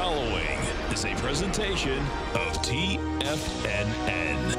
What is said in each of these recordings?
following is a presentation of TFNN.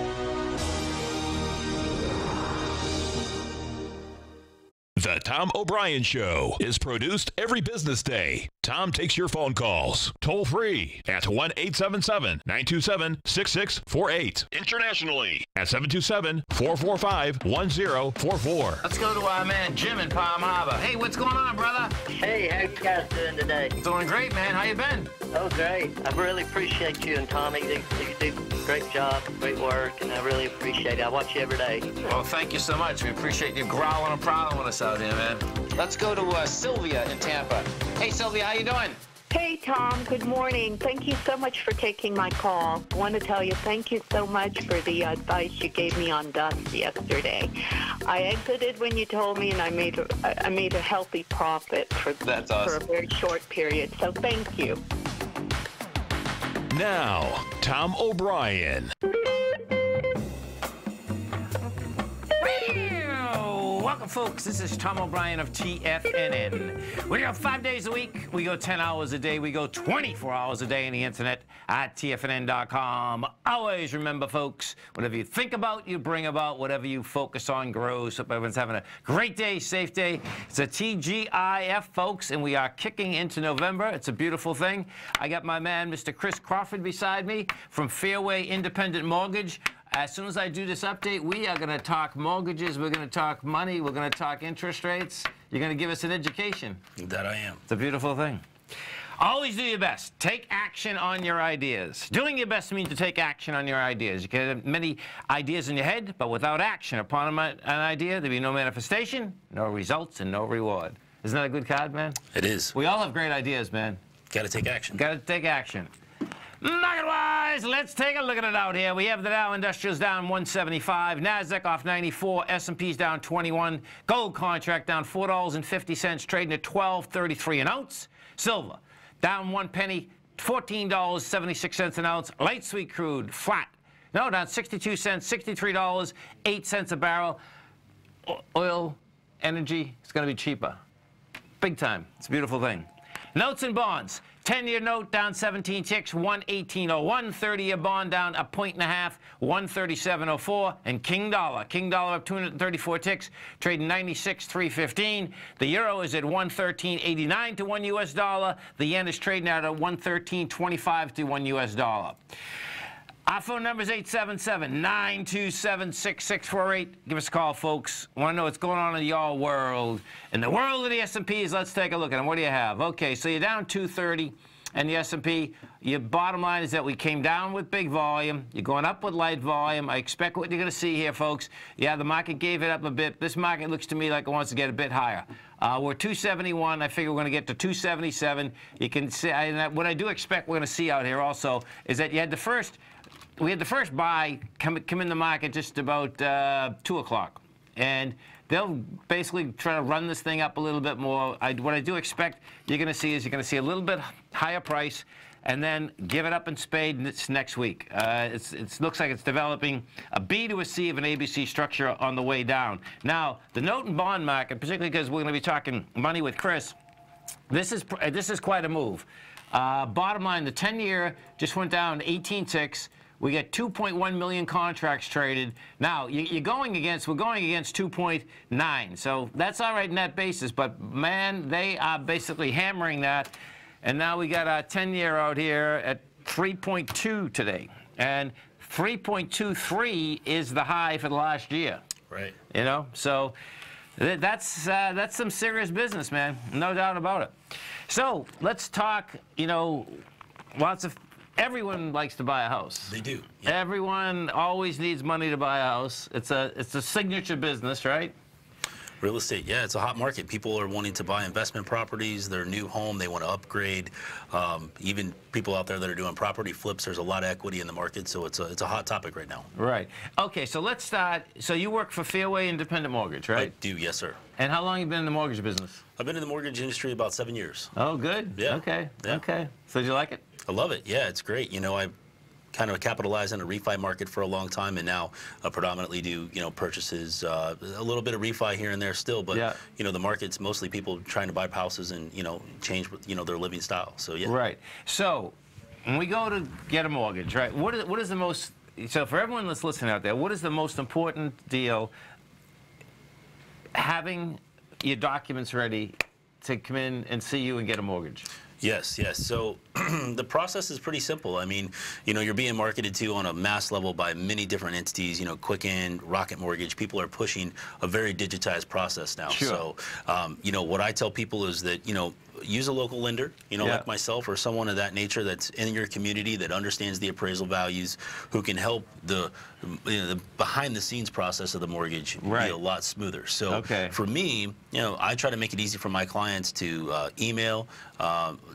The Tom O'Brien Show is produced every business day. Tom takes your phone calls toll free at 1-877-927-6648. Internationally at 727-445-1044. Let's go to our man Jim in Palm Harbor. Hey, what's going on, brother? Hey, how you guys doing today? Doing great, man. How you been? Oh, great. I really appreciate you and Tommy. You do a great job, great work, and I really appreciate it. I watch you every day. Well, thank you so much. We appreciate you growling and prowling with us out here, man. Let's go to Sylvia in Tampa. Hey, Sylvia, how you doing? Hey, Tom. Good morning. Thank you so much for taking my call. I want to tell you thank you so much for the advice you gave me on dust yesterday. I exited when you told me, and I made a healthy profit for a very short period. So thank you. Now, Tom O'Brien. Welcome, folks. This is Tom O'Brien of TFNN. We go 5 days a week. We go 10 hours a day. We go 24 hours a day on the internet at TFNN.com. Always remember, folks, whatever you think about, you bring about. Whatever you focus on grows. Hope everyone's having a great day, safe day. It's a TGIF, folks, and we are kicking into November. It's a beautiful thing. I got my man, Mr. Chris Crawford, beside me from Fairway Independent Mortgage. As soon as I do this update, we are going to talk mortgages, we're going to talk money, we're going to talk interest rates. You're going to give us an education. That I am. It's a beautiful thing. Always do your best. Take action on your ideas. Doing your best means to take action on your ideas. You can have many ideas in your head, but without action upon an idea, there'll be no manifestation, no results, and no reward. Isn't that a good card, man? It is. We all have great ideas, man. Got to take action. Got to take action. Market-wise, let's take a look at it out here. We have the Dow Industrials down 175, NASDAQ off 94, S&P's down 21, gold contract down $4.50, trading at $12.33 an ounce. Silver down 1 penny, $14.76 an ounce. Light sweet crude flat, no, down 62 cents, $63.08 a barrel. Oil, energy, it's going to be cheaper. Big time. It's a beautiful thing. Notes and bonds. 10-year note down 17 ticks, 118.01. 30-year bond down 1.5 points, 137.04. And King Dollar up 234 ticks, trading 96.315. The euro is at 113.89 to 1 U.S. dollar. The yen is trading out at 113.25 to 1 U.S. dollar. Our phone number is 877-927-6648. Give us a call, folks. Want to know what's going on in your world. In the world of the S&Ps, let's take a look at them. What do you have? Okay, so you're down 230 and the S&P. Your bottom line is that we came down with big volume. You're going up with light volume. I expect what you're going to see here, folks. Yeah, the market gave it up a bit. This market looks to me like it wants to get a bit higher. We're 271. I figure we're going to get to 277. You can see, what I do expect we're going to see out here also is that you had the first... We had the first buy come in the market just about 2 o'clock, and they'll basically try to run this thing up a little bit more. What I do expect you're going to see is you're going to see a little bit higher price, and then give it up in spade next week. It looks like it's developing a B to a C of an ABC structure on the way down. Now, the note and bond market, particularly because we're going to be talking money with Chris, this is quite a move. Bottom line, the 10-year just went down 18 ticks. We got 2.1 million contracts traded. Now, we're going against 2.9. So that's all right in that basis. But, man, they are basically hammering that. And now we got our 10-year out here at 3.2 today. And 3.23 is the high for the last year. Right. You know, so that's some serious business, man. No doubt about it. So let's talk, you know, everyone likes to buy a house. They do. Yeah. Everyone always needs money to buy a house. It's a signature business, right? Real estate, yeah, it's a hot market. People are wanting to buy investment properties, their new home, they want to upgrade. Even people out there that are doing property flips, there's a lot of equity in the market, so it's a hot topic right now. Right. Okay, so let's start. So you work for Fairway Independent Mortgage, right? I do, yes, sir. And how long have you been in the mortgage business? I've been in the mortgage industry about 7 years. Oh, good. Yeah. Okay. Yeah. Okay. So did you like it? I love it. Yeah, it's great. You know, I kind of capitalized on a refi market for a long time, and now predominantly do purchases, a little bit of refi here and there still, but the market's mostly people trying to buy houses and change their living style. So yeah. Right. So when we go to get a mortgage, right? What is the most? So for everyone that's listening out there, what is the most important deal? Having your documents ready to come in and see you and get a mortgage. Yes, yes. So the process is pretty simple. I mean, you're being marketed to on a mass level by many different entities, Quicken, Rocket Mortgage. People are pushing a very digitized process now. Sure. So, what I tell people is that, use a local lender, like myself or someone of that nature that's in your community that understands the appraisal values, who can help the behind-the-scenes process of the mortgage be a lot smoother. So for me, I try to make it easy for my clients to email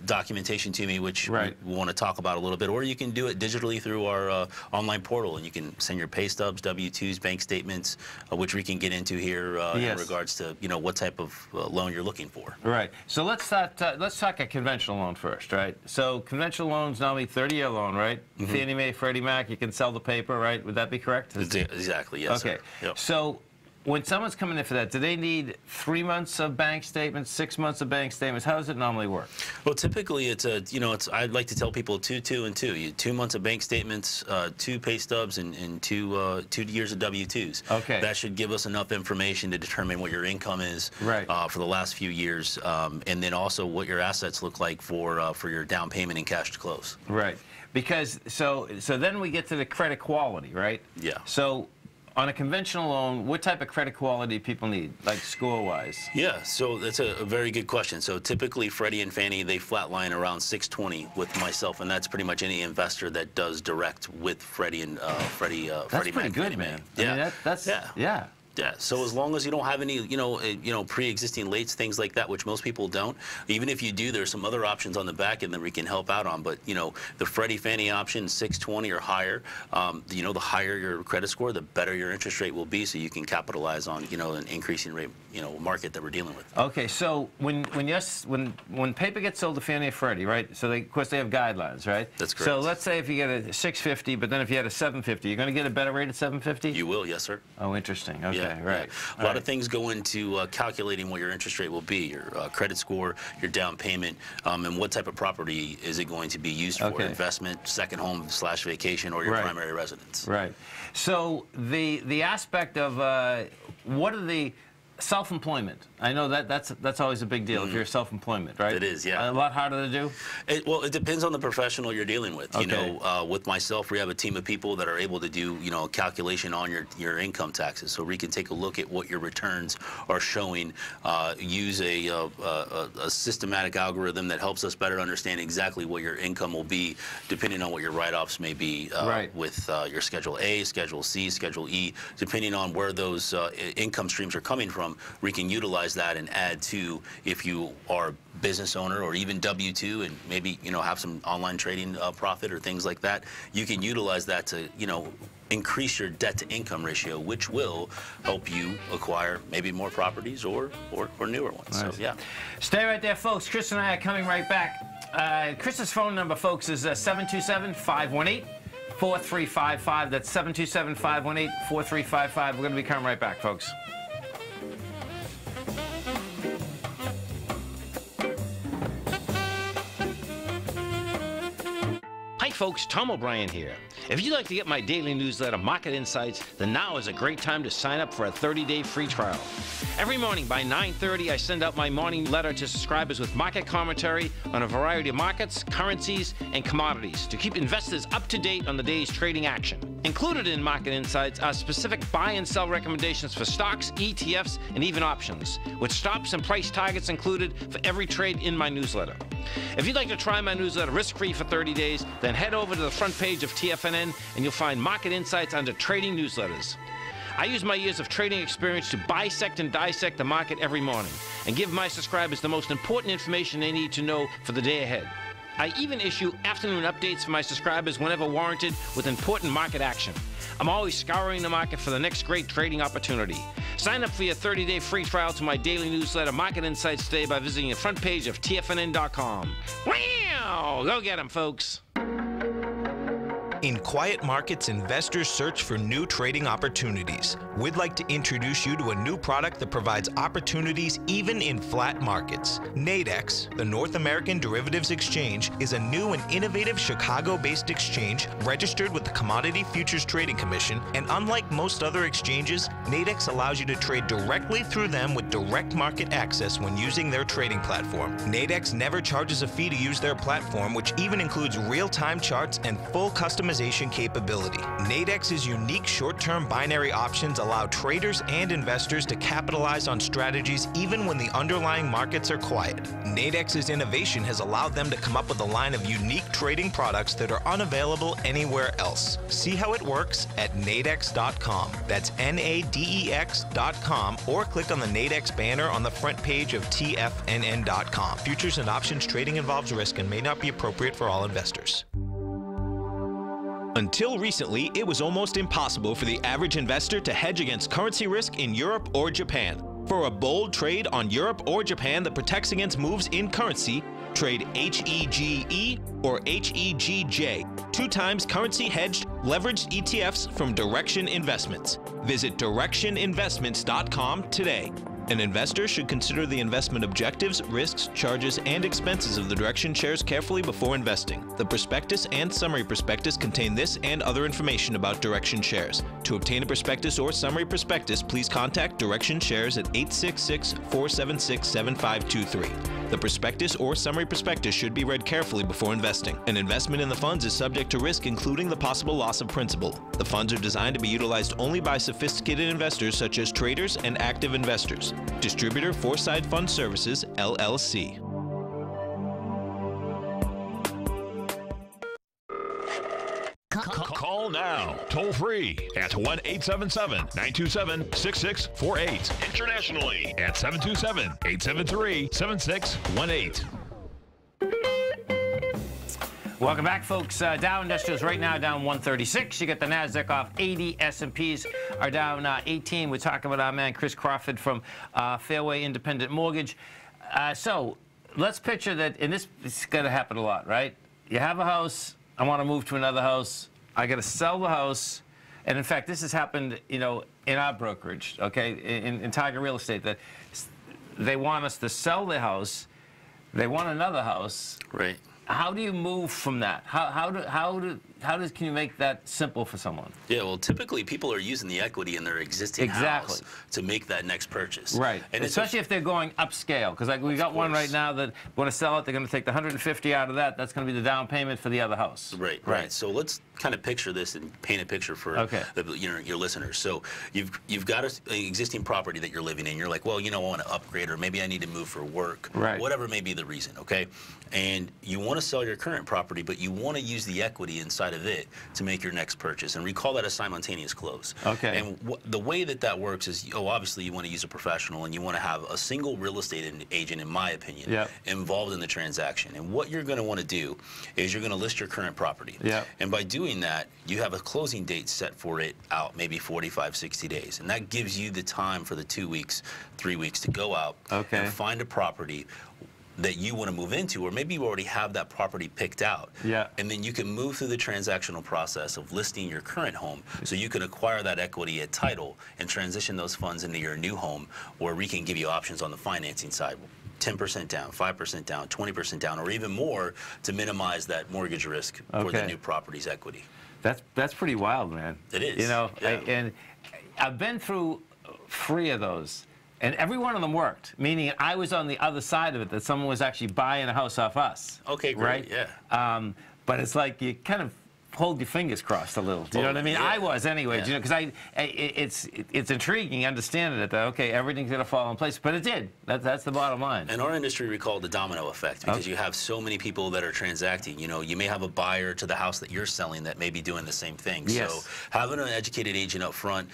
documentation to me, which we want to talk about a little bit, or you can do it digitally through our online portal, and you can send your pay stubs, W-2s, bank statements, which we can get into here in regards to what type of loan you're looking for. Right. So let's talk a conventional loan first, right? So conventional loans normally 30-year loan, right? Fannie Mae, Freddie Mac, you can sell the paper, right? Would that be correct? Exactly. Yes. Okay. Sir. Yep. So when someone's coming in for that, do they need 3 months of bank statements, 6 months of bank statements? How does it normally work? Well, typically it's I'd like to tell people 2, 2, and 2. 2 months of bank statements, 2 pay stubs, and 2 years of W-2s. Okay. That should give us enough information to determine what your income is for the last few years, and then also what your assets look like for your down payment and cash to close. Right. Because so then we get to the credit quality, right? Yeah. So on a conventional loan, what type of credit quality people need, like score-wise? Yeah, so that's a very good question. So typically Freddie and Fannie, they flatline around 620 with myself, and that's pretty much any investor that does direct with Freddie and Freddie That's Freddie pretty Mac, good, Fannie Mae. man. Yeah. I mean, that's yeah. Yeah, so as long as you don't have any, pre-existing lates, things like that, which most people don't. Even if you do, there's some other options on the back end that we can help out on. But, the Freddie Fannie option, 620 or higher, the higher your credit score, the better your interest rate will be, so you can capitalize on, an increasing rate, market that we're dealing with. Okay, so when paper gets sold to Fannie and Freddie, right? So of course they have guidelines, right? That's correct. So let's say if you get a 650, but then if you had a 750, you're going to get a better rate at 750? You will, yes, sir. Oh, interesting. Okay. Yeah, Right. A lot of things go into calculating what your interest rate will be, your credit score, your down payment, and what type of property is it going to be used for, investment, second home / vacation, or your primary residence. Right. So the aspect of what are the self-employment? I know that's always a big deal if you're self-employment, right? It is, yeah. A lot harder to do? Well, it depends on the professional you're dealing with. Okay. With myself, we have a team of people that are able to do, a calculation on your income taxes. So we can take a look at what your returns are showing, use a systematic algorithm that helps us better understand exactly what your income will be, depending on what your write-offs may be with your Schedule A, Schedule C, Schedule E, depending on where those income streams are coming from. We can utilize that and add to, if you are a business owner or even W-2 and maybe have some online trading profit or things like that, you can utilize that to increase your debt to income ratio, which will help you acquire maybe more properties or newer ones. Nice. So yeah. Stay right there, folks. Chris and I are coming right back. Chris's phone number, folks, is 727-518-4355. That's 727-518-4355. We're going to be coming right back, folks. Hi folks, Tom O'Brien here. If you'd like to get my daily newsletter, Market Insights, then now is a great time to sign up for a 30-day free trial. Every morning by 9:30, I send out my morning letter to subscribers with market commentary on a variety of markets, currencies, and commodities to keep investors up to date on the day's trading action. Included in Market Insights are specific buy and sell recommendations for stocks, ETFs, and even options, with stops and price targets included for every trade in my newsletter. If you'd like to try my newsletter risk-free for 30 days, then head over to the front page of TFNN and you'll find Market Insights under Trading Newsletters. I use my years of trading experience to bisect and dissect the market every morning and give my subscribers the most important information they need to know for the day ahead. I even issue afternoon updates for my subscribers whenever warranted with important market action. I'm always scouring the market for the next great trading opportunity. Sign up for your 30-day free trial to my daily newsletter, Market Insights, today by visiting the front page of TFNN.com. Wow! Go get 'em, folks. In quiet markets, investors search for new trading opportunities. We'd like to introduce you to a new product that provides opportunities even in flat markets. Nadex, the North American Derivatives Exchange, is a new and innovative Chicago-based exchange registered with the Commodity Futures Trading Commission, and unlike most other exchanges, Nadex allows you to trade directly through them with direct market access when using their trading platform. Nadex never charges a fee to use their platform, which even includes real-time charts and full customization capability. Nadex's unique short-term binary options allow traders and investors to capitalize on strategies even when the underlying markets are quiet. Nadex's innovation has allowed them to come up with a line of unique trading products that are unavailable anywhere else. See how it works at nadex.com. That's NADEX.com, or click on the Nadex banner on the front page of TFNN.com. Futures and options trading involves risk and may not be appropriate for all investors. Until recently, it was almost impossible for the average investor to hedge against currency risk in Europe or Japan. For a bold trade on Europe or Japan that protects against moves in currency, trade HEGE or HEGJ, 2 times currency hedged leveraged ETFs from Direction Investments. Visit directioninvestments.com today. An investor should consider the investment objectives, risks, charges, and expenses of the Direction shares carefully before investing. The prospectus and summary prospectus contain this and other information about Direction shares. To obtain a prospectus or summary prospectus, please contact Direction shares at 866-476-7523. The prospectus or summary prospectus should be read carefully before investing. An investment in the funds is subject to risk, including the possible loss of principal. The funds are designed to be utilized only by sophisticated investors such as traders and active investors. Distributor Foreside Fund Services, LLC. Call now, toll free at 1-877-927-6648. Internationally at 727-873-7618. Welcome back, folks. Dow Industrials right now down 136. You get the NASDAQ off 80. S&Ps are down 18. We're talking about our man Chris Crawford from Fairway Independent Mortgage. So let's picture that, and this is going to happen a lot, right? You have a house. I want to move to another house. I got to sell the house. And in fact, this has happened, you know, in our brokerage, okay, in Tiger Real Estate, that they want us to sell the house. They want another house. Right. How do you move from that? Can you make that simple for someone? Yeah, well, typically people are using the equity in their existing house to make that next purchase. Right, and especially if they're going upscale, because like we got one right now that want to sell it. They're going to take the 150 out of that. That's going to be the down payment for the other house. Right. So let's kind of picture this and paint a picture for your listeners. So you've got an existing property that you're living in. You're like, well, you know, I want to upgrade, or maybe I need to move for work. Right. Whatever may be the reason. Okay, and you want to sell your current property, but you want to use the equity inside of it to make your next purchase, and we call that a simultaneous close. Okay. And the way that works is, obviously you want to use a professional, and you want to have a single real estate agent, in my opinion, involved in the transaction. And what you're going to want to do is you're going to list your current property. And by doing that, you have a closing date set for it out, maybe 45, 60 days. And that gives you the time for the 2 weeks, 3 weeks to go out and find a property that you want to move into, or maybe you already have that property picked out. And then you can move through the transactional process of listing your current home, so you can acquire that equity at title and transition those funds into your new home, where we can give you options on the financing side. 10% down, 5% down, 20% down, or even more, to minimize that mortgage risk for the new property's equity. That's pretty wild, man. It is. You know, and I've been through 3 of those. And every one of them worked, meaning I was on the other side of it, that someone was actually buying a house off us. Okay, great, But it's like you kind of hold your fingers crossed a little. Do you know what I mean? I was anyway, you know, because it's intriguing understanding it, that, okay, everything's going to fall in place. But it did. That's the bottom line. In our industry, we call it the domino effect, because you have so many people that are transacting. You know, you may have a buyer to the house that you're selling that may be doing the same thing. So having an educated agent up front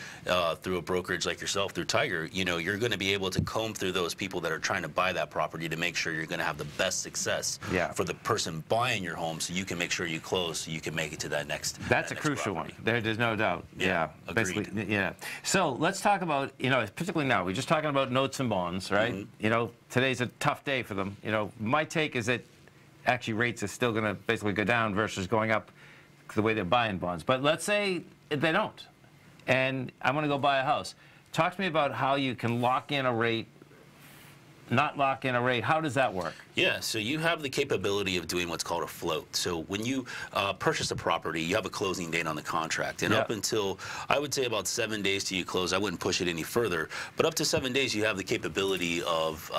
through a brokerage like yourself, through Tiger, you know, you're going to be able to comb through those people that are trying to buy that property to make sure you're going to have the best success for the person buying your home, so you can make sure you close, so you can make it to that next. That's a crucial one. There's no doubt. Agreed. So let's talk about, you know, particularly now, we're just talking about notes and bonds, right? You know, today's a tough day for them. You know, my take is that actually rates are still going to basically go down versus going up. the way they're buying bonds. But let's say they don't, and I'm going to go buy a house. Talk to me about how you can lock in a rate, not lock in a rate. How does that work? Yeah, so you have the capability of doing what's called a float. So when you purchase a property, you have a closing date on the contract. And up until, I would say about 7 days till you close, I wouldn't push it any further. But up to 7 days, you have the capability of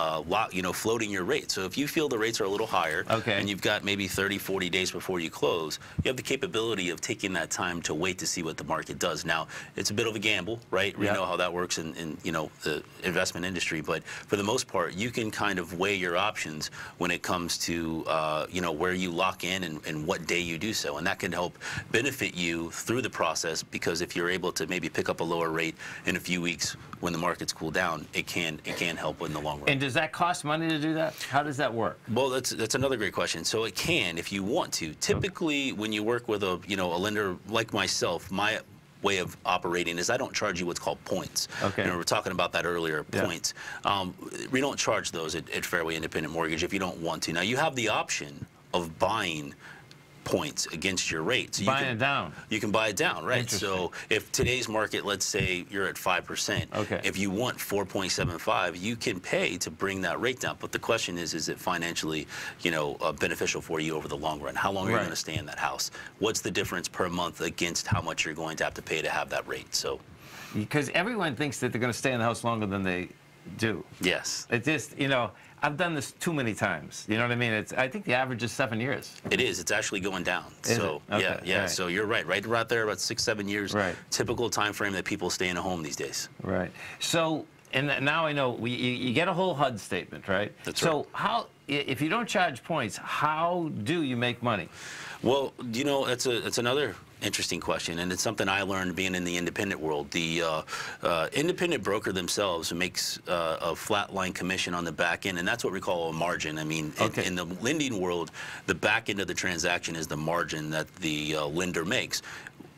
floating your rate. So if you feel the rates are a little higher, and you've got maybe 30, 40 days before you close, you have the capability of taking that time to wait to see what the market does. Now, it's a bit of a gamble, right? We know how that works in the investment industry. But for the most part, you can kind of weigh your options when it comes to where you lock in and what day you do so, and that can help benefit you through the process, because if you're able to maybe pick up a lower rate in a few weeks when the markets cool down, it can help in the long run. And does that cost money to do that? How does that work? Well, that's another great question. So it can if you want to. Typically, when you work with a lender like myself, my way of operating is I don't charge you what's called points. We were talking about that earlier, points. We don't charge those at Fairway Independent Mortgage if you don't want to. Now, you have the option of buying points against your rate. So buying it down. You can buy it down, right? So if today's market, let's say you're at 5%, if you want 4.75, you can pay to bring that rate down. But the question is it financially, beneficial for you over the long run? How long are you going to stay in that house? What's the difference per month against how much you're going to have to pay to have that rate? So, because everyone thinks that they're going to stay in the house longer than they do. Yes. It just, I've done this too many times. You know what I mean? I think the average is 7 years. It is. It's actually going down. Yeah. Right. So you're right out there, about 6, 7 years. Right. Typical time frame that people stay in a home these days. Right. So, and now I know you get a whole HUD statement, right? That's right. So how, if you don't charge points, how do you make money? Well, it's another interesting question, and it's something I learned being in the independent world. The independent broker themselves makes a flat line commission on the back end, and that's what we call a margin. I mean, in the lending world, the back end of the transaction is the margin that the lender makes.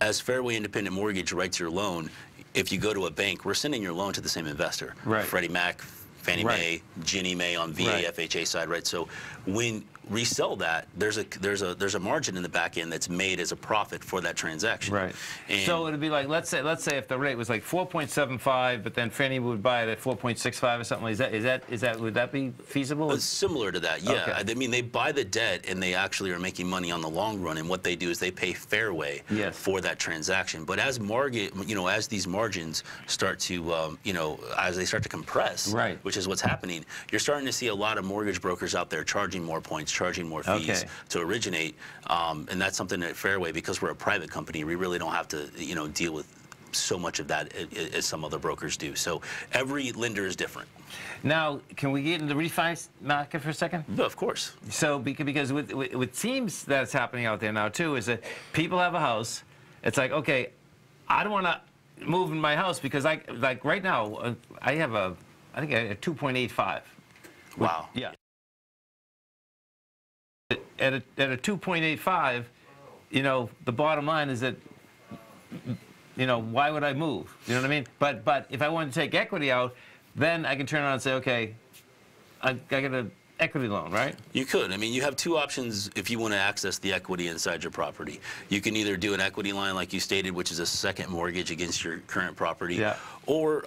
As Fairway Independent Mortgage writes your loan, if you go to a bank, we're sending your loan to the same investor. Right. Freddie Mac, Fannie Mae, Ginnie Mae on VA, FHA side, right? So when resell that, there's a margin in the back end that's made as a profit for that transaction. Right. And so it'd be like, let's say if the rate was like 4.75, but then Fannie would buy it at 4.65 or something. Would that be feasible? Similar to that, yeah. I mean, they buy the debt and they actually are making money on the long run. And what they do is they pay Fairway for that transaction. But as as these margins start to, as they start to compress, which is what's happening, you're starting to see a lot of mortgage brokers out there charging more points, charging more fees to originate, and that's something at Fairway, because we're a private company, we really don't have to deal with so much of that as some other brokers do. So every lender is different. Now, can we get into the refi market for a second? Yeah, of course. So because what seems that's happening out there now too is that people have a house. It's like, okay, I don't want to move in my house because like right now I have a 2.85. Wow. Yeah. At a 2.85, the bottom line is that, why would I move? You know what I mean? But if I want to take equity out, then I can turn around and say, okay, I got an equity loan, right? You could. I mean, you have two options if you want to access the equity inside your property. You can either do an equity line, like you stated, which is a second mortgage against your current property, or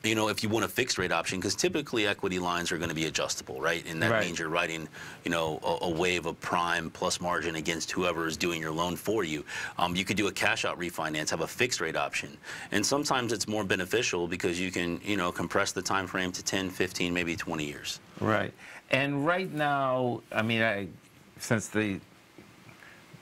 if you want a fixed rate option, because typically equity lines are going to be adjustable, right? And that means you're writing, a wave of prime plus margin against whoever is doing your loan for you. You could do a cash out refinance, have a fixed rate option, and sometimes it's more beneficial because you can, compress the time frame to 10, 15, maybe 20 years. Right. And right now, I mean, since the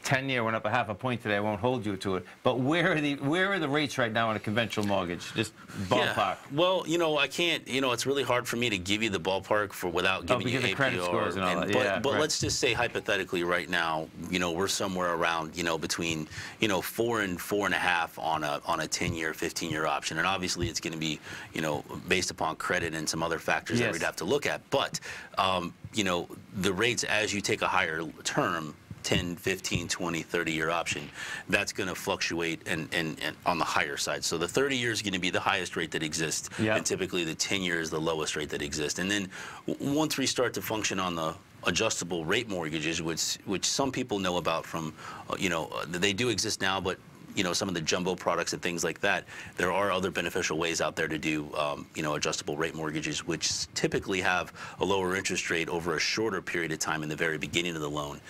10-year went up a half a point today, I won't hold you to it. But where are the rates right now on a conventional mortgage? Just ballpark. Yeah. Well, I can't. It's really hard for me to give you the ballpark without giving you APR. Credit scores and all that. But let's just say hypothetically, right now, we're somewhere around, between 4 and 4.5 on a 10-year, 15-year option, and obviously it's going to be, based upon credit and some other factors that we'd have to look at. But the rates as you take a higher term, 10, 15, 20, 30-year option, that's going to fluctuate and on the higher side. So the 30-year is going to be the highest rate that exists, and typically the 10-year is the lowest rate that exists. And then once we start to function on the adjustable rate mortgages, which some people know about from, they do exist now, but some of the jumbo products and things like that, there are other beneficial ways out there to do, adjustable rate mortgages, which typically have a lower interest rate over a shorter period of time in the very beginning of the loan,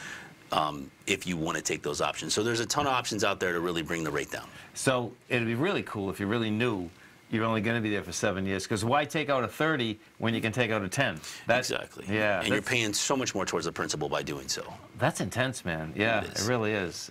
if you want to take those options. So there's a ton of options out there to really bring the rate down. So it'd be really cool if you really knew you're only going to be there for 7 years, because why take out a 30 when you can take out a 10? Exactly. Yeah. And you're paying so much more towards the principal by doing so. That's intense, man. Yeah, it really is.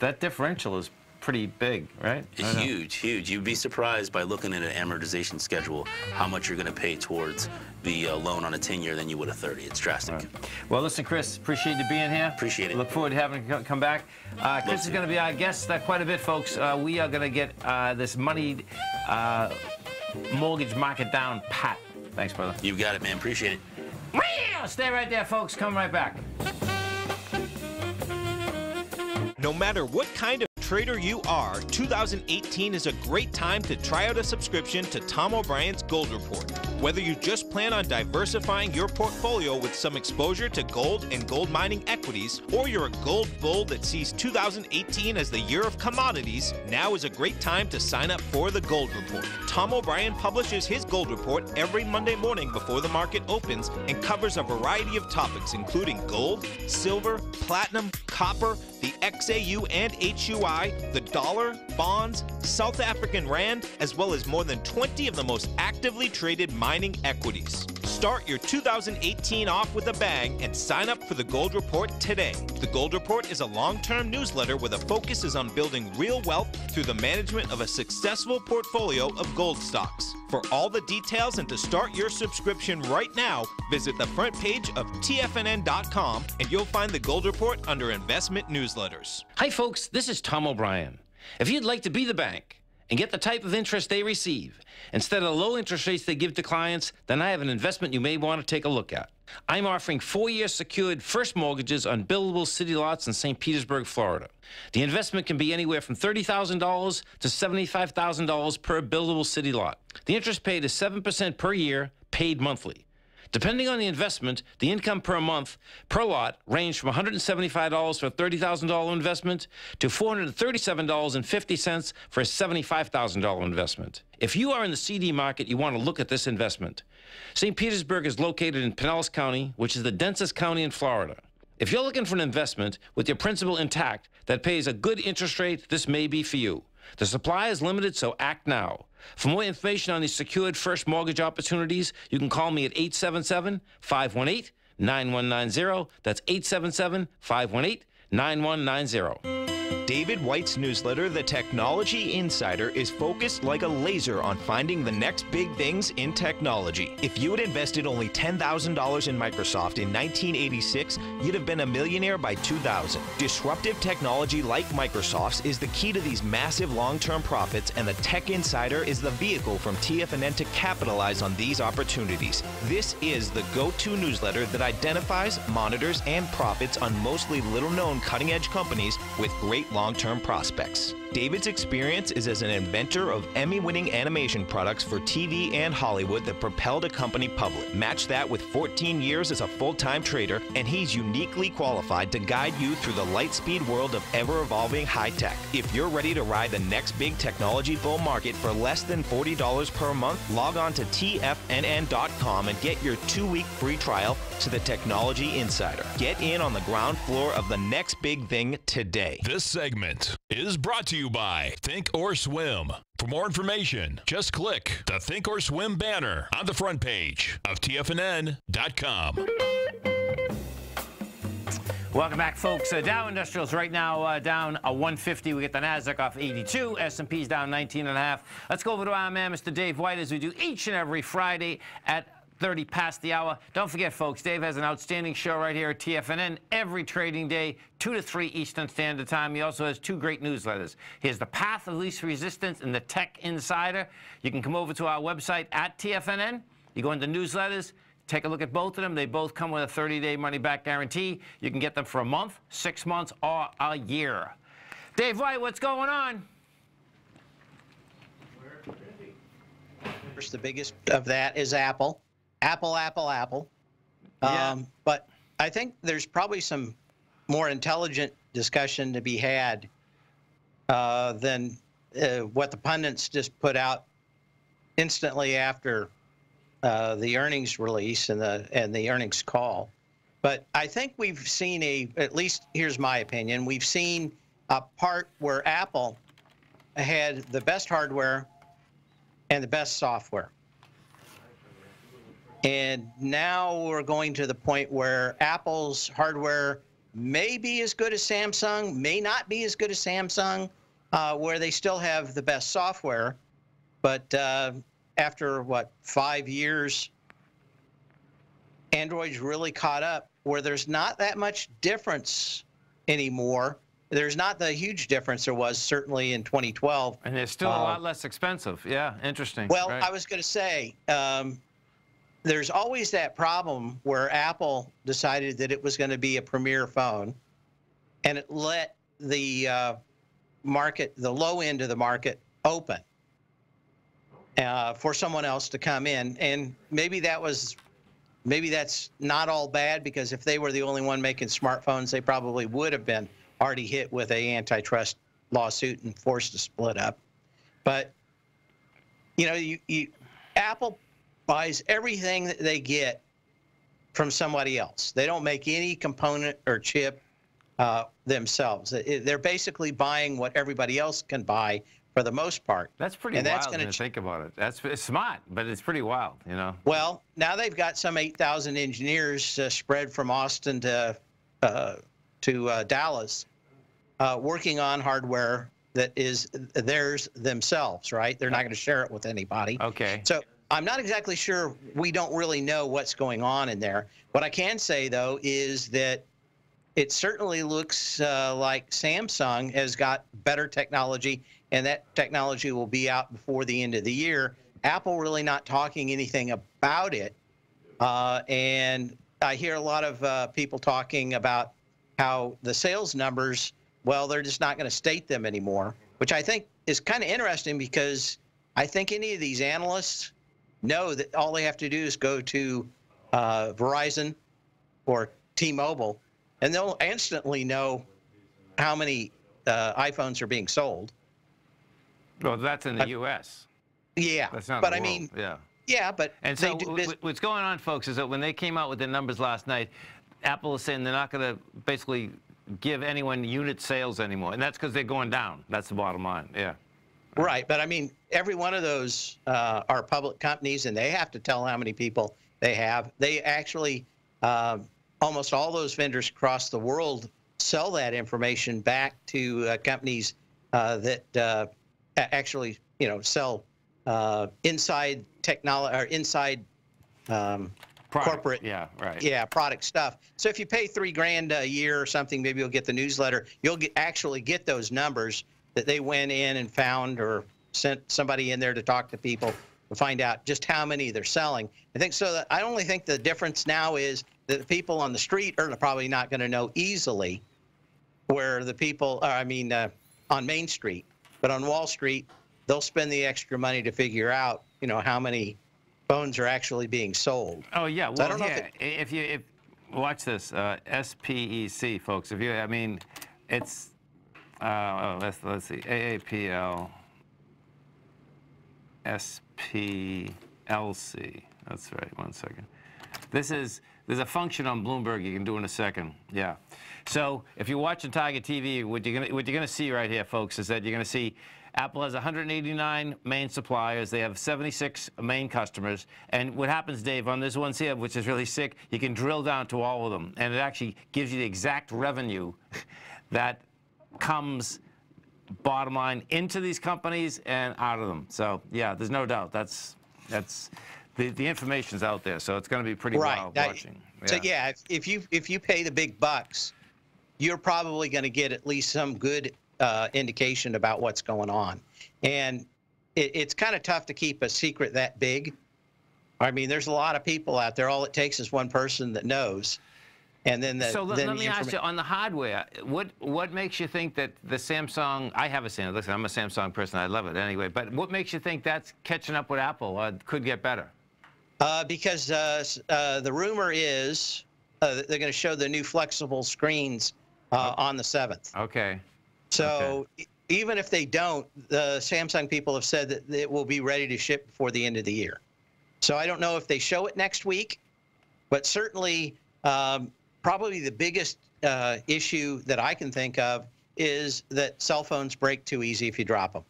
That differential is pretty big, right? It's huge, huge. You'd be surprised by looking at an amortization schedule how much you're going to pay towards the loan on a 10-year than you would a 30. It's drastic. Right. Well, listen, Chris, appreciate you being here. Appreciate it. Look forward to having you come back. Chris is going to be our guest quite a bit, folks. We are going to get this money mortgage market down pat. Thanks, brother. You got it, man. Appreciate it. Stay right there, folks. Come right back. No matter what kind of trader you are, 2018 is a great time to try out a subscription to Tom O'Brien's Gold Report. Whether you just plan on diversifying your portfolio with some exposure to gold and gold mining equities, or you're a gold bull that sees 2018 as the year of commodities, now is a great time to sign up for the Gold Report. Tom O'Brien publishes his Gold Report every Monday morning before the market opens and covers a variety of topics including gold, silver, platinum, copper, the XAU and HUI, the dollar, bonds, South African rand, as well as more than 20 of the most actively traded mining equities. Start your 2018 off with a bang and sign up for the Gold Report today. The Gold Report is a long-term newsletter where the focus is on building real wealth through the management of a successful portfolio of gold stocks. For all the details and to start your subscription right now, visit the front page of TFNN.com and you'll find the Gold Report under Investment Newsletters. Hi, folks. This is Tom O'Brien. If you'd like to be the bank and get the type of interest they receive instead of the low interest rates they give to clients, then I have an investment you may want to take a look at. I'm offering 4-year secured first mortgages on buildable city lots in St. Petersburg, Florida. The investment can be anywhere from $30,000 to $75,000 per buildable city lot. The interest paid is 7% per year, paid monthly. Depending on the investment, the income per month per lot ranged from $175 for a $30,000 investment to $437.50 for a $75,000 investment. If you are in the CD market, you want to look at this investment. St. Petersburg is located in Pinellas County, which is the densest county in Florida. If you're looking for an investment with your principal intact that pays a good interest rate, this may be for you. The supply is limited, so act now. For more information on these secured first mortgage opportunities, you can call me at 877-518-9190. That's 877-518-9190. David White's newsletter, The Technology Insider, is focused like a laser on finding the next big things in technology. If you had invested only $10,000 in Microsoft in 1986, you'd have been a millionaire by 2000. Disruptive technology like Microsoft's is the key to these massive long-term profits, and the Tech Insider is the vehicle from TFNN to capitalize on these opportunities. This is the go-to newsletter that identifies, monitors, and profits on mostly little-known cutting-edge companies with great long-term prospects. David's experience is as an inventor of Emmy-winning animation products for TV and Hollywood that propelled a company public. Match that with 14 years as a full-time trader, and he's uniquely qualified to guide you through the light-speed world of ever-evolving high-tech. If you're ready to ride the next big technology bull market for less than $40 per month, log on to TFNN.com and get your 2-week free trial to the Technology Insider. Get in on the ground floor of the next big thing today. This segment is brought to you by Think or Swim. For more information, just click the Think or Swim banner on the front page of TFNN.com. Welcome back, folks. Dow Industrials right now down 150. We get the Nasdaq off 82. S&P's down 19.5. Let's go over to our man, Mr. Dave White, as we do each and every Friday at 30 past the hour. Don't forget, folks, Dave has an outstanding show right here at TFNN every trading day, 2 to 3 Eastern Standard Time. He also has 2 great newsletters. Here's The Path of Least Resistance and The Tech Insider. You can come over to our website at TFNN. You go into newsletters, take a look at both of them. They both come with a 30-day money-back guarantee. You can get them for a month, 6 months, or a year. Dave White, what's going on? The biggest of that is Apple. Apple. Yeah. But I think there's probably some more intelligent discussion to be had than what the pundits just put out instantly after the earnings release and the earnings call. But I think we've seen at least here's my opinion, we've seen a part where Apple had the best hardware and the best software. And now we're going to the point where Apple's hardware may be as good as Samsung, may not be as good as Samsung, where they still have the best software. But after, 5 years, Android's really caught up where there's not that much difference anymore. There's not the huge difference there was certainly in 2012. And they're still a lot less expensive. Yeah, interesting. Well, right. I was going to say, there's always that problem where Apple decided that it was going to be a premier phone, and it let the market, the low end of the market, open for someone else to come in. And maybe that's not all bad, because if they were the only one making smartphones, they probably would have been already hit with a antitrust lawsuit and forced to split up. But Apple buys everything that they get from somebody else. They don't make any component or chip themselves. They're basically buying what everybody else can buy for the most part. That's pretty wild when you think about it. It's smart, but it's pretty wild, Well, now they've got some 8,000 engineers spread from Austin to Dallas, working on hardware that is theirs themselves, right? They're not going to share it with anybody. Okay. So I'm not exactly sure. We don't really know what's going on in there. What I can say, though, is that it certainly looks like Samsung has got better technology, and that technology will be out before the end of the year. Apple really not talking anything about it. And I hear a lot of people talking about how the sales numbers, well, they're just not going to state them anymore, which I think is kind of interesting, because I think any of these analysts know that all they have to do is go to Verizon or T-Mobile, and they'll instantly know how many iPhones are being sold. Well, that's in the U.S. Yeah, that's not but the I world. mean, yeah. Yeah, but and so what's going on, folks, is that when they came out with their numbers last night, Apple is saying they're not going to basically give anyone unit sales anymore, and that's because they're going down. That's the bottom line. Yeah. Right, but I mean, every one of those are public companies, and they have to tell how many people they have. They actually, almost all those vendors across the world sell that information back to companies that actually, sell inside technology or inside corporate, product stuff. So if you pay $3,000 a year or something, maybe you'll get the newsletter. You'll actually get those numbers that they went in and found, or sent somebody in there to talk to people to find out just how many they're selling. I think so. I only think the difference now is that the people on the street are probably not going to know easily, where the people, on Main Street, but on Wall Street, they'll spend the extra money to figure out, how many phones are actually being sold. Oh yeah, well, so I don't know if watch this, SPEC, folks. It's let's see, AAPL, SPLC. That's right. 1 second. There's a function on Bloomberg you can do in a second. Yeah. So if you're watching Tiger TV, what you're gonna see right here, folks, is that you're gonna see Apple has 189 main suppliers. They have 76 main customers. And what happens, Dave, on this one here, which is really sick, you can drill down to all of them, and it actually gives you the exact revenue that comes, bottom line, into these companies and out of them. So yeah, there's no doubt that's the information's out there. So it's going to be pretty wild watching. Yeah. So yeah, if you pay the big bucks, you're probably going to get at least some good indication about what's going on. And it's kind of tough to keep a secret that big. I mean, there's a lot of people out there. All it takes is one person that knows. And then so let me ask you, on the hardware, what makes you think that the Samsung, I have a Samsung, listen, I'm a Samsung person, I love it anyway, but what makes you think that's catching up with Apple, could get better? Because the rumor is they're going to show the new flexible screens on the 7th. Okay. So even if they don't, the Samsung people have said that it will be ready to ship before the end of the year. So I don't know if they show it next week, but certainly probably the biggest issue that I can think of is that cell phones break too easy if you drop them.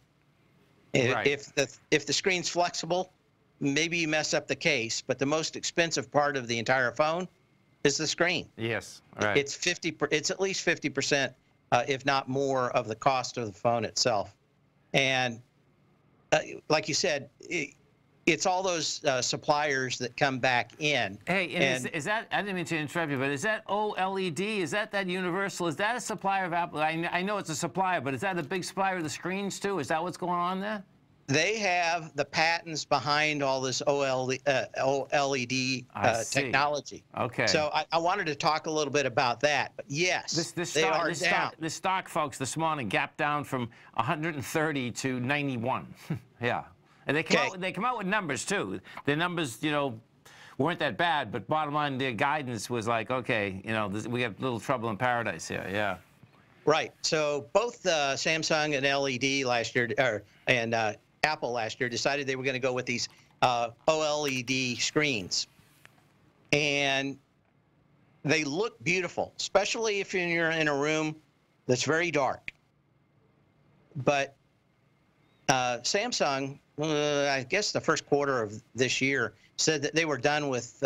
Right. If the screen's flexible, maybe you mess up the case, but the most expensive part of the entire phone is the screen. Yes, right. It's at least 50%, if not more, of the cost of the phone itself. And like you said, it's all those suppliers that come back in. Hey, and is that, I didn't mean to interrupt you, but is that OLED, is that Universal, is that a supplier of Apple? I know it's a supplier, but is that a big supplier of the screens too? Is that what's going on there? They have the patents behind all this OLED technology. Okay. So I wanted to talk a little bit about that. But yes, they are down. This stock, folks, this morning gapped down from 130 to 91. Yeah. And they come out with numbers too. The numbers, you know, weren't that bad, but bottom line, their guidance was like, okay, you know, we have a little trouble in paradise here. Yeah. Right. So both Samsung and LED last year, and Apple last year decided they were going to go with these OLED screens, and they look beautiful, especially if you're in a room that's very dark. But Samsung, I guess the first quarter of this year, said that they were done with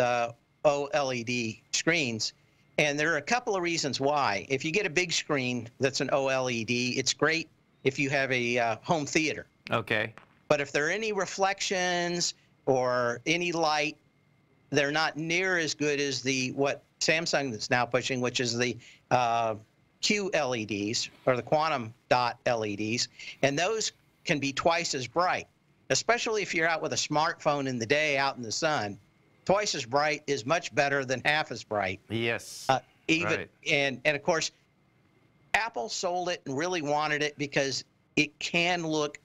OLED screens. And there are a couple of reasons why. If you get a big screen that's an OLED, it's great if you have a home theater. Okay. But if there are any reflections or any light, they're not near as good as what Samsung is now pushing, which is the QLEDs, or the quantum dot LEDs. And those can be twice as bright, especially if you're out with a smartphone in the day out in the sun. Twice as bright is much better than half as bright. Yes. Right. And of course, Apple sold it and really wanted it because it can look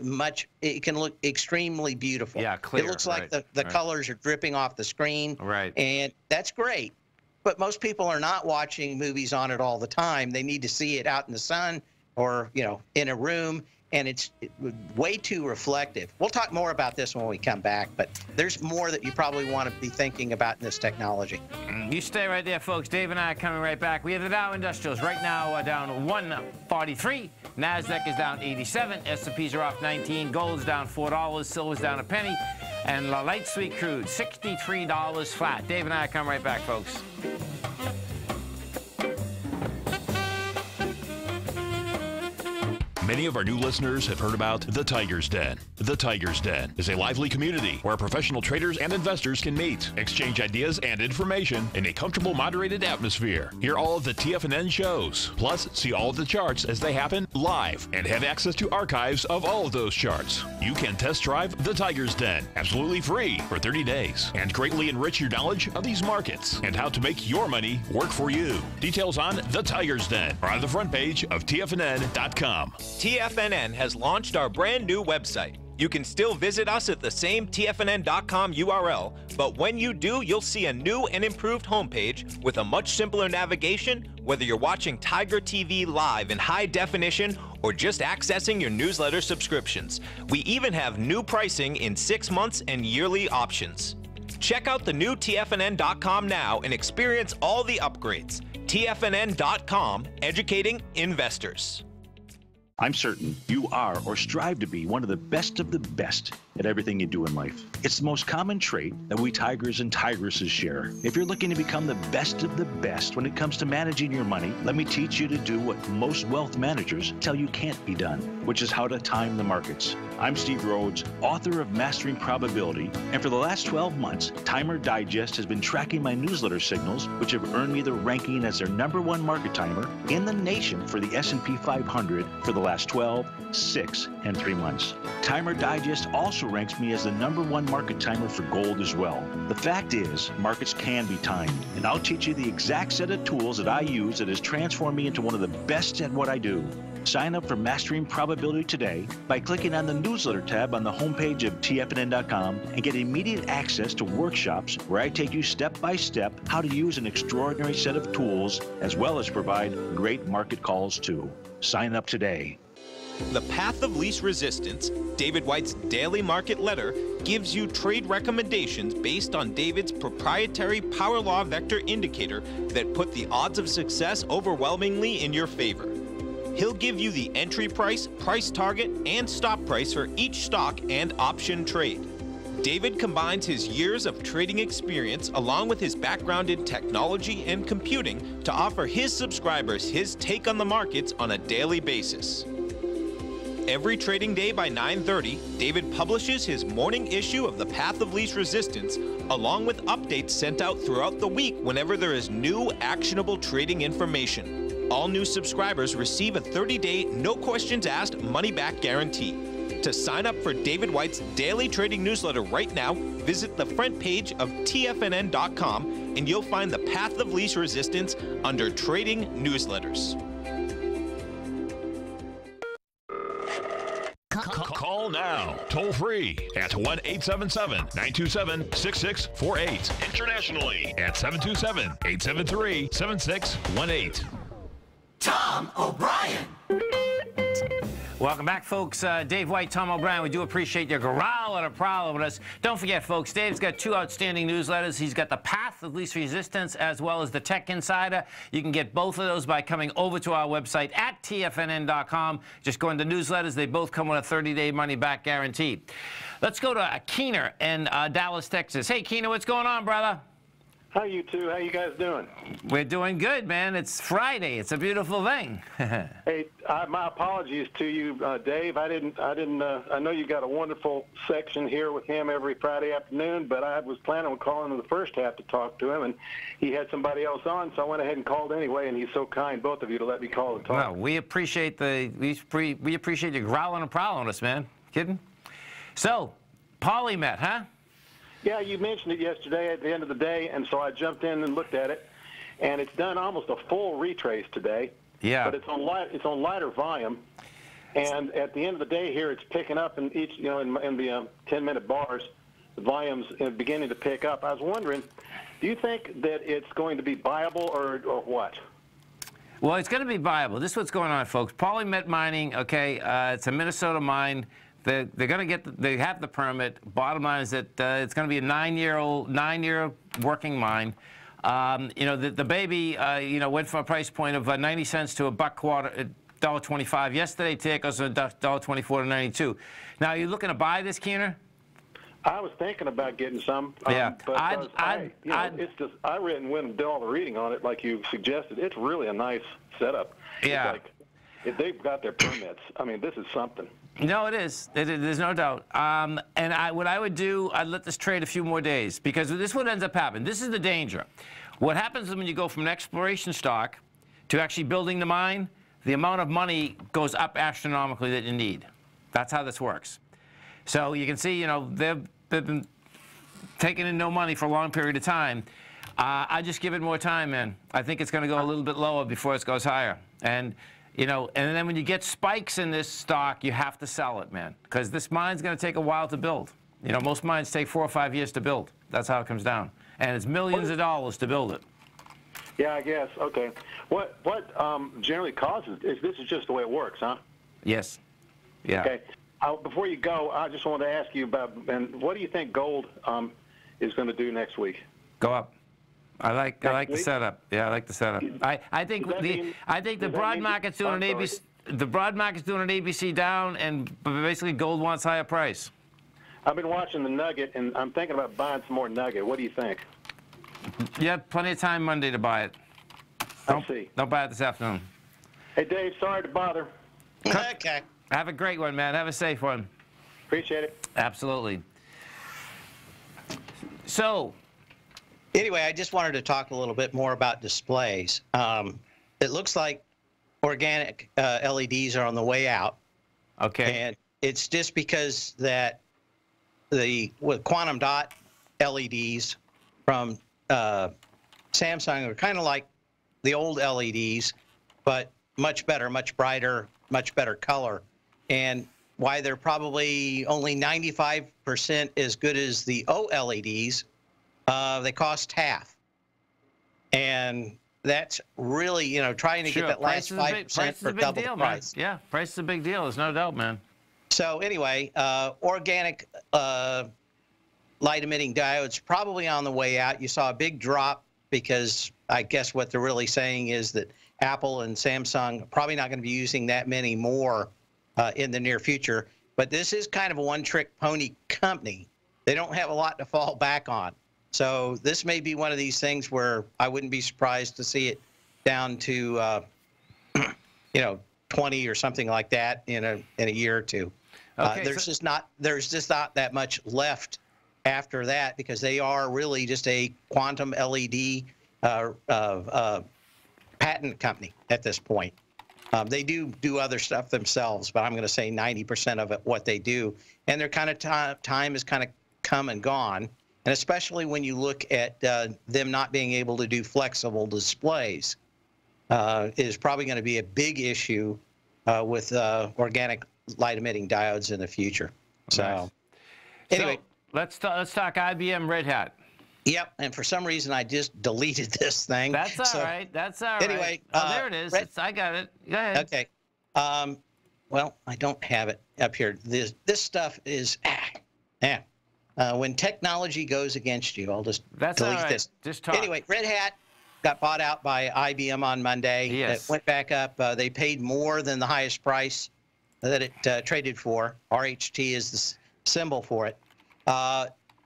extremely beautiful. Yeah, clear. It looks like the colors are dripping off the screen. Right. And that's great. But most people are not watching movies on it all the time. They need to see it out in the sun or, you know, in a room. And it's way too reflective. We'll talk more about this when we come back, but there's more that you probably want to be thinking about in this technology. You stay right there, folks. Dave and I are coming right back. We have the Dow Industrials right now down 143. NASDAQ is down 87. S&Ps are off 19. Gold's down $4. Silver's down a penny. And light sweet crude, $63 flat. Dave and I are coming right back, folks. Many of our new listeners have heard about The Tiger's Den. The Tiger's Den is a lively community where professional traders and investors can meet, exchange ideas and information in a comfortable, moderated atmosphere. Hear all of the TFNN shows, plus see all of the charts as they happen live and have access to archives of all of those charts. You can test drive The Tiger's Den absolutely free for 30 days and greatly enrich your knowledge of these markets and how to make your money work for you. Details on The Tiger's Den are on the front page of TFNN.com. TFNN has launched our brand new website. You can still visit us at the same TFNN.com URL, but when you do, you'll see a new and improved homepage with a much simpler navigation, whether you're watching Tiger TV live in high definition or just accessing your newsletter subscriptions. We even have new pricing in 6 months and yearly options. Check out the new TFNN.com now and experience all the upgrades. TFNN.com, educating investors. I'm certain you are or strive to be one of the best at everything you do in life. It's the most common trait that we tigers and tigresses share. If you're looking to become the best of the best when it comes to managing your money, let me teach you to do what most wealth managers tell you can't be done, which is how to time the markets. I'm Steve Rhodes, author of Mastering Probability, and for the last 12 months, Timer Digest has been tracking my newsletter signals, which have earned me the ranking as their #1 market timer in the nation for the S&P 500 for the last 12, 6, and 3 months. Timer Digest also ranks me as the #1 market timer for gold as well. The fact is, markets can be timed, and I'll teach you the exact set of tools that I use that has transformed me into one of the best at what I do. Sign up for Mastering Probability today by clicking on the newsletter tab on the homepage of TFNN.com and get immediate access to workshops where I take you step by step how to use an extraordinary set of tools, as well as provide great market calls too. Sign up today. The Path of Least Resistance, David White's daily market letter, gives you trade recommendations based on David's proprietary Power Law Vector indicator that put the odds of success overwhelmingly in your favor. He'll give you the entry price, price target, and stop price for each stock and option trade. David combines his years of trading experience along with his background in technology and computing to offer his subscribers his take on the markets on a daily basis. Every trading day by 9:30, David publishes his morning issue of The Path of Least Resistance, along with updates sent out throughout the week whenever there is new actionable trading information. All new subscribers receive a 30-day, no questions asked, money-back guarantee. To sign up for David White's daily trading newsletter right now, visit the front page of TFNN.com and you'll find The Path of Least Resistance under Trading Newsletters. Call now, toll free at 1-877-927-6648. Internationally at 727-873-7618. Tom O'Brien. Welcome back, folks. Dave White, Tom O'Brien. We do appreciate your growl and a prowl with us. Don't forget, folks, Dave's got two outstanding newsletters. He's got The Path of Least Resistance as well as The Tech Insider. You can get both of those by coming over to our website at TFNN.com. Just go into newsletters. They both come with a 30-day money-back guarantee. Let's go to Keener in Dallas, Texas. Hey, Keener, what's going on, brother? How you two? How you guys doing? We're doing good, man. It's Friday. It's a beautiful thing. Hey, my apologies to you, Dave. I know you got a wonderful section here with him every Friday afternoon, but I was planning on calling in the first half to talk to him, and he had somebody else on, so I went ahead and called anyway. And he's so kind, both of you, to let me call and talk. Well, we appreciate we appreciate you growling and prowling us, man. Kidding? So, Polymet, huh? Yeah, you mentioned it yesterday at the end of the day, and so I jumped in and looked at it, and it's done almost a full retrace today. Yeah. But it's on lighter volume, and at the end of the day here, it's picking up in each, in the 10-minute bars, the volume's beginning to pick up. I was wondering, do you think that it's going to be viable or what? Well, it's going to be viable. This is what's going on, folks. Polymet mining, okay, it's a Minnesota mine. They're going to get. They have the permit. Bottom line is that it's going to be a 9-year working mine. The baby, went from a price point of 90 cents to $1.25. Yesterday, today it goes from $1.24 to 92. Now, are you looking to buy this, Keener? I was thinking about getting some. Yeah, but it's just I read and went and did all the reading on it, like you suggested. It's really a nice setup. Yeah. It's like, if they've got their permits, I mean, this is something. No, it is. There's no doubt. And what I would do, I'd let this trade a few more days, because this is what ends up happening. This is the danger. What happens is when you go from an exploration stock to actually building the mine, the amount of money goes up astronomically that you need. That's how this works. So you can see, they've been taking in no money for a long period of time. I just give it more time, man. I think it's going to go a little bit lower before it goes higher. And then when you get spikes in this stock, you have to sell it, man, because this mine's going to take a while to build. Most mines take 4 or 5 years to build. That's how it comes down. And it's millions of dollars to build it. Yeah, I guess. Okay. What generally causes this is just the way it works, huh? Yes. Yeah. Okay. Before you go, I just wanted to ask you about, and what do you think gold is going to do next week? Go up. I like the setup. Yeah, I like the setup. I think the broad market's doing an ABC. The broad market's doing an ABC down, and basically gold wants higher price. I've been watching the Nugget, and I'm thinking about buying some more Nugget. What do you think? You have plenty of time Monday to buy it. I see. Don't buy it this afternoon. Hey, Dave, sorry to bother. Okay. Have a great one, man. Have a safe one. Appreciate it. Absolutely. So, anyway, I just wanted to talk a little bit more about displays. It looks like organic LEDs are on the way out. Okay. And it's just because that with quantum dot LEDs from Samsung are kind of like the old LEDs, but much better, much brighter, much better color, and why they're probably only 95% as good as the OLEDs. They cost half, and that's really, you know, trying to get that last 5% for double the price. Man. Yeah, price is a big deal. There's no doubt, man. So anyway, organic light emitting diodes probably on the way out. You saw a big drop because I guess what they're really saying is that Apple and Samsung are probably not going to be using that many more in the near future. But this is kind of a one-trick pony company. They don't have a lot to fall back on. So this may be one of these things where I wouldn't be surprised to see it down to, you know, 20 or something like that in a year or two. Okay, there's just not that much left after that because they are really just a quantum LED patent company at this point. They do other stuff themselves, but I'm going to say 90% of it what they do, and their kind of time has kind of come and gone. And especially when you look at them not being able to do flexible displays, is probably going to be a big issue with organic light emitting diodes in the future. So, nice. Anyway, so let's talk IBM Red Hat. Yep, and for some reason I just deleted this thing. That's all right. That's all right. Anyway, there it is. I got it. Go ahead. Okay. Well, I don't have it up here. This stuff is when technology goes against you, I'll just delete this. Just talk. Anyway, Red Hat got bought out by IBM on Monday. Yes. It went back up. They paid more than the highest price that it traded for. RHT is the symbol for it.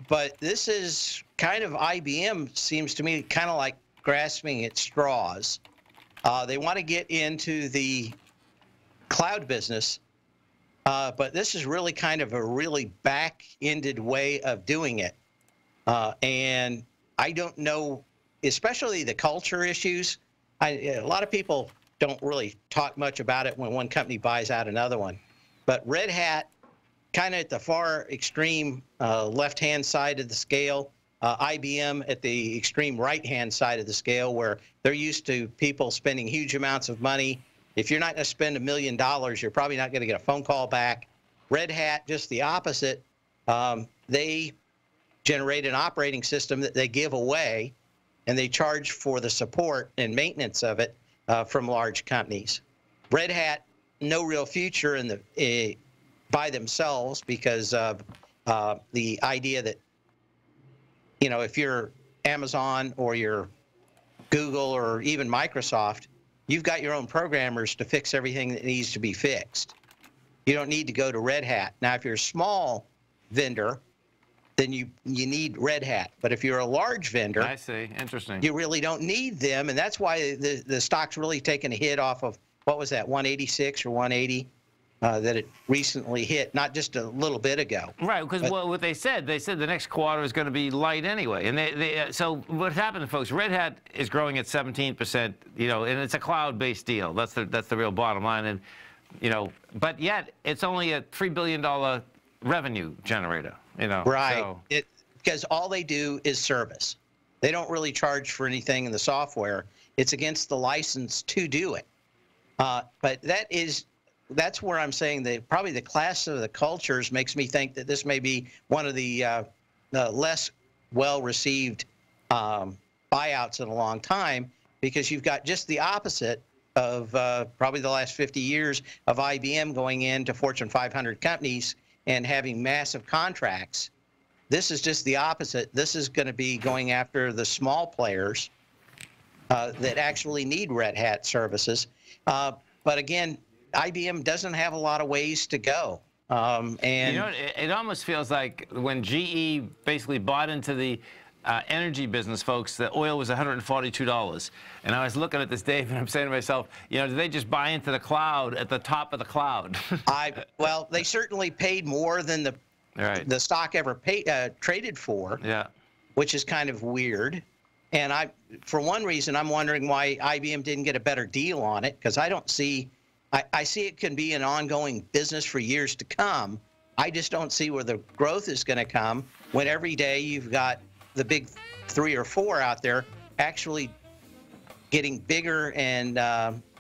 But this is kind of IBM, seems to me, kind of like grasping at straws. They want to get into the cloud business, but this is really kind of a really back-ended way of doing it. And I don't know, especially the culture issues. A lot of people don't really talk much about it when one company buys out another one. But Red Hat, kind of at the far extreme left-hand side of the scale, IBM at the extreme right-hand side of the scale, where they're used to people spending huge amounts of money. If you're not going to spend $1 million, you're probably not going to get a phone call back. Red Hat, just the opposite. They generate an operating system that they give away, and they charge for the support and maintenance of it from large companies. Red Hat, no real future in the by themselves because of the idea that, you know, if you're Amazon or you're Google or even Microsoft, you've got your own programmers to fix everything that needs to be fixed. You don't need to go to Red Hat. Now, if you're a small vendor, then you need Red Hat. But if you're a large vendor, I see. Interesting. You really don't need them, and that's why the stock's really taken a hit off of, what was that, 186 or 180? That it recently hit, not just a little bit ago. Right, because what they said the next quarter is going to be light anyway. And so what happened, folks? Red Hat is growing at 17%, you know, and it's a cloud-based deal. That's the real bottom line. And you know, but yet it's only a $3 billion revenue generator. You know, right? So. Because all they do is service. They don't really charge for anything in the software. It's against the license to do it. But that's where I'm saying that probably the class of the cultures makes me think that this may be one of the less well-received buyouts in a long time, because you've got just the opposite of probably the last 50 years of IBM going into Fortune 500 companies and having massive contracts. This is just the opposite. This is going to be going after the small players that actually need Red Hat services. But again, IBM doesn't have a lot of ways to go. And you know, it almost feels like when GE basically bought into the energy business, folks, the oil was $142. And I was looking at this, Dave, and I'm saying to myself, you know, did they just buy into the cloud at the top of the cloud? Well, they certainly paid more than the stock ever traded for. Yeah. Which is kind of weird. And for one reason, I'm wondering why IBM didn't get a better deal on it, because I don't see. I see it can be an ongoing business for years to come. I just don't see where the growth is going to come when every day you've got the big 3 or 4 out there actually getting bigger and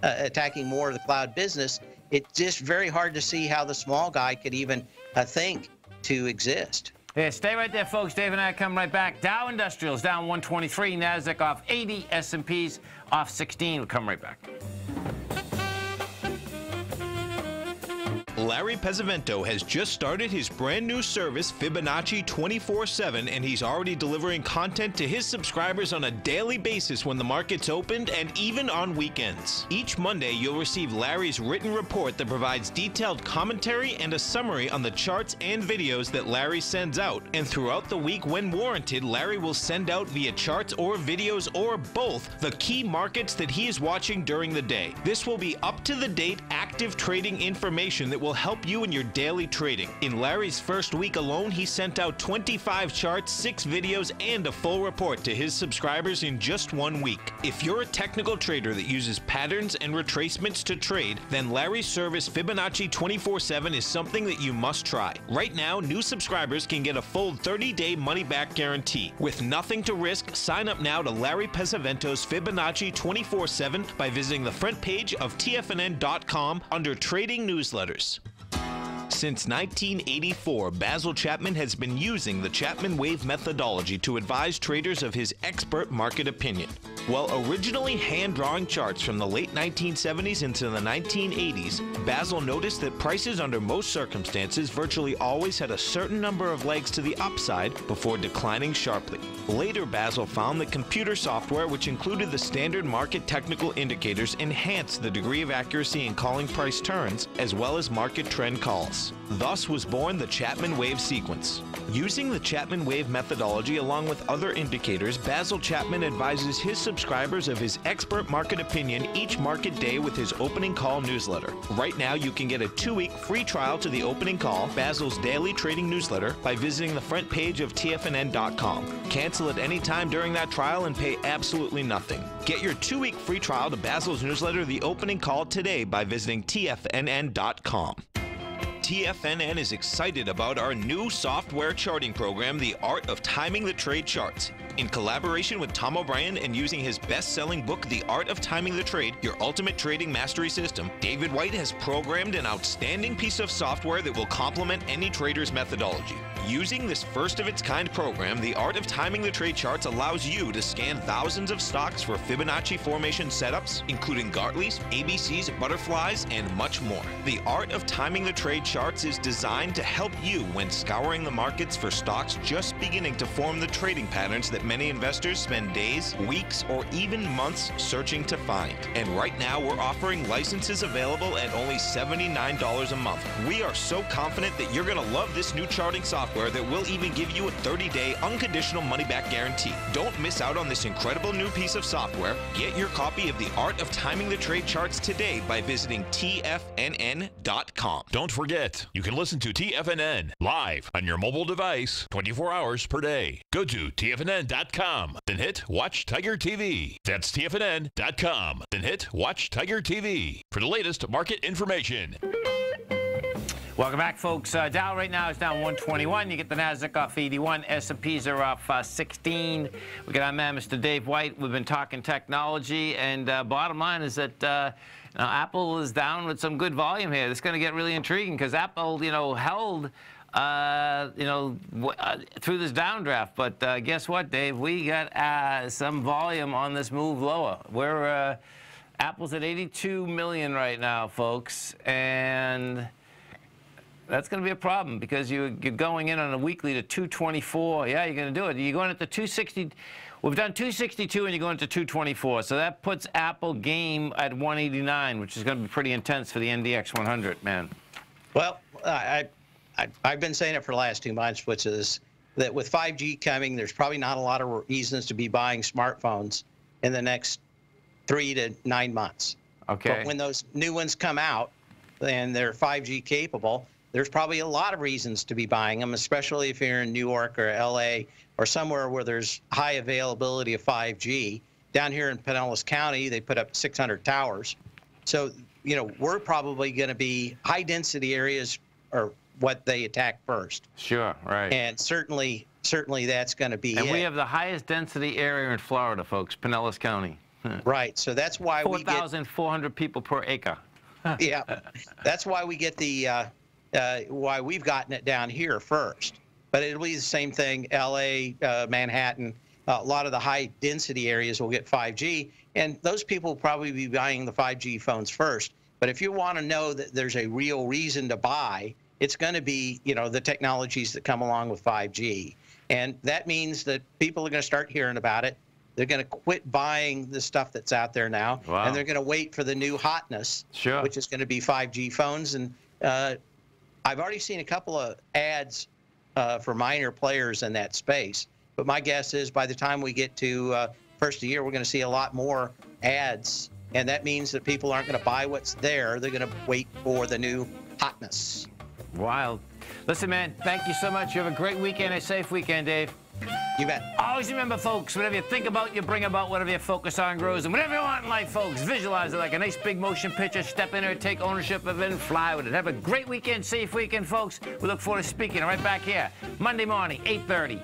attacking more of the cloud business, it's just very hard to see how the small guy could even think to exist. Yeah, stay right there, folks. Dave and I come right back. Dow Industrials down 123, NASDAQ off 80, S&P's off 16. We'll come right back. Larry Pesavento has just started his brand new service, Fibonacci 24/7, and he's already delivering content to his subscribers on a daily basis when the market's opened and even on weekends. Each Monday, you'll receive Larry's written report that provides detailed commentary and a summary on the charts and videos that Larry sends out. And throughout the week, when warranted, Larry will send out via charts or videos or both the key markets that he is watching during the day. This will be up-to-the-date, active trading information that will help you in your daily trading. In Larry's first week alone, he sent out 25 charts, 6 videos, and a full report to his subscribers in just 1 week. If you're a technical trader that uses patterns and retracements to trade, then Larry's service Fibonacci 24/7 is something that you must try. Right now, new subscribers can get a full 30-day money-back guarantee. With nothing to risk, sign up now to Larry Pesavento's Fibonacci 24/7 by visiting the front page of TFNN.com under Trading Newsletters. Since 1984, Basil Chapman has been using the Chapman Wave methodology to advise traders of his expert market opinion. While originally hand-drawing charts from the late 1970s into the 1980s, Basil noticed that prices under most circumstances virtually always had a certain number of legs to the upside before declining sharply. Later, Basil found that computer software, which included the standard market technical indicators, enhanced the degree of accuracy in calling price turns, as well as market trend calls. Thus was born the Chapman Wave sequence. Using the Chapman Wave methodology along with other indicators, Basil Chapman advises his subscribers of his expert market opinion each market day with his opening call newsletter. Right now, you can get a 2-week free trial to the opening call, Basil's daily trading newsletter, by visiting the front page of TFNN.com. Cancel at any time during that trial and pay absolutely nothing. Get your 2-week free trial to Basil's newsletter, The Opening Call, today by visiting TFNN.com. TFNN is excited about our new software charting program, The Art of Timing the Trade Charts. In collaboration with Tom O'Brien and using his best-selling book, The Art of Timing the Trade, Your Ultimate Trading Mastery System, David White has programmed an outstanding piece of software that will complement any trader's methodology. Using this first-of-its-kind program, The Art of Timing the Trade Charts allows you to scan thousands of stocks for Fibonacci formation setups, including Gartley's, ABC's, butterflies, and much more. The Art of Timing the Trade Charts is designed to help you when scouring the markets for stocks just beginning to form the trading patterns that many investors spend days, weeks, or even months searching to find. And right now, we're offering licenses available at only $79 a month. We are so confident that you're going to love this new charting software that will even give you a 30-day unconditional money-back guarantee. Don't miss out on this incredible new piece of software. Get your copy of The Art of Timing the Trade Charts today by visiting TFNN.com. Don't forget, you can listen to TFNN live on your mobile device 24 hours per day. Go to TFNN.com, then hit Watch Tiger TV. That's TFNN.com, then hit Watch Tiger TV for the latest market information. Welcome back, folks. Dow right now is down 121. You get the NASDAQ off 81. S&Ps are off 16. We got our man, Mr. Dave White. We've been talking technology, and bottom line is that now Apple is down with some good volume here. It's going to get really intriguing because Apple, held through this downdraft. But guess what, Dave? We got some volume on this move lower. We're Apple's at 82 million right now, folks, and that's going to be a problem because you're going in on a weekly to 224. Yeah, you're going to do it. You're going into 260. We've done 262, and you're going to 224. So that puts Apple game at 189, which is going to be pretty intense for the NDX 100, man. Well, I've been saying it for the last 2 months, which is that with 5G coming, there's probably not a lot of reasons to be buying smartphones in the next 3 to 9 months. Okay. But when those new ones come out and they're 5G capable, there's probably a lot of reasons to be buying them, especially if you're in New York or LA or somewhere where there's high availability of 5G. Down here in Pinellas County, they put up 600 towers. So, we're probably going to be high density areas or what they attack first. Sure, right. And certainly that's going to be And we have the highest density area in Florida, folks, Pinellas County. Right. So that's why 4,400 people per acre. Yeah, that's why we get the why we've gotten it down here first. But it'll be the same thing. L.A., Manhattan, a lot of the high density areas will get 5G, and those people will probably be buying the 5G phones first. But if you want to know that there's a real reason to buy, it's going to be, you know, the technologies that come along with 5G. And that means that people are going to start hearing about it. They're going to quit buying the stuff that's out there now, and they're going to wait for the new hotness, which is going to be 5G phones. And I've already seen a couple of ads for minor players in that space. But my guess is by the time we get to first of the year, we're going to see a lot more ads. And that means that people aren't going to buy what's there. They're going to wait for the new hotness. Wild. Listen, man, thank you so much. You have a great weekend, a safe weekend, Dave. You bet. Always remember, folks, whatever you think about, you bring about. Whatever you focus on grows. And whatever you want in life, folks, visualize it like a nice big motion picture. Step in there, take ownership of it, and fly with it. Have a great weekend, safe weekend, folks. We look forward to speaking right back here, Monday morning, 8:30.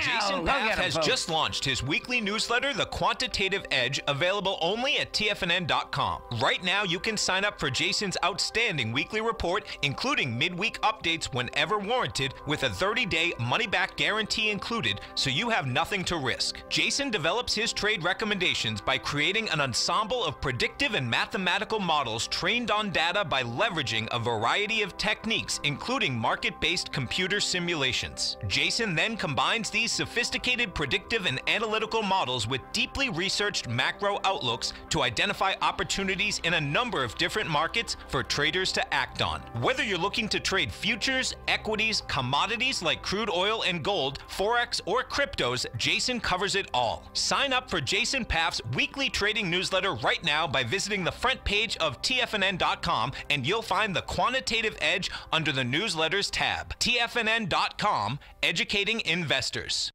Jason Paff has just launched his weekly newsletter, The Quantitative Edge, available only at TFNN.com. Right now, you can sign up for Jason's outstanding weekly report, including midweek updates whenever warranted, with a 30-day money-back guarantee included, so you have nothing to risk. Jason develops his trade recommendations by creating an ensemble of predictive and mathematical models trained on data by leveraging a variety of techniques, including market-based computer simulations. Jason then combines these sophisticated predictive and analytical models with deeply researched macro outlooks to identify opportunities in a number of different markets for traders to act on. Whether you're looking to trade futures, equities, commodities like crude oil and gold, forex, or cryptos, Jason covers it all. Sign up for Jason Paff's weekly trading newsletter right now by visiting the front page of TFNN.com, and you'll find the Quantitative Edge under the Newsletters tab. TFNN.com, educating investors.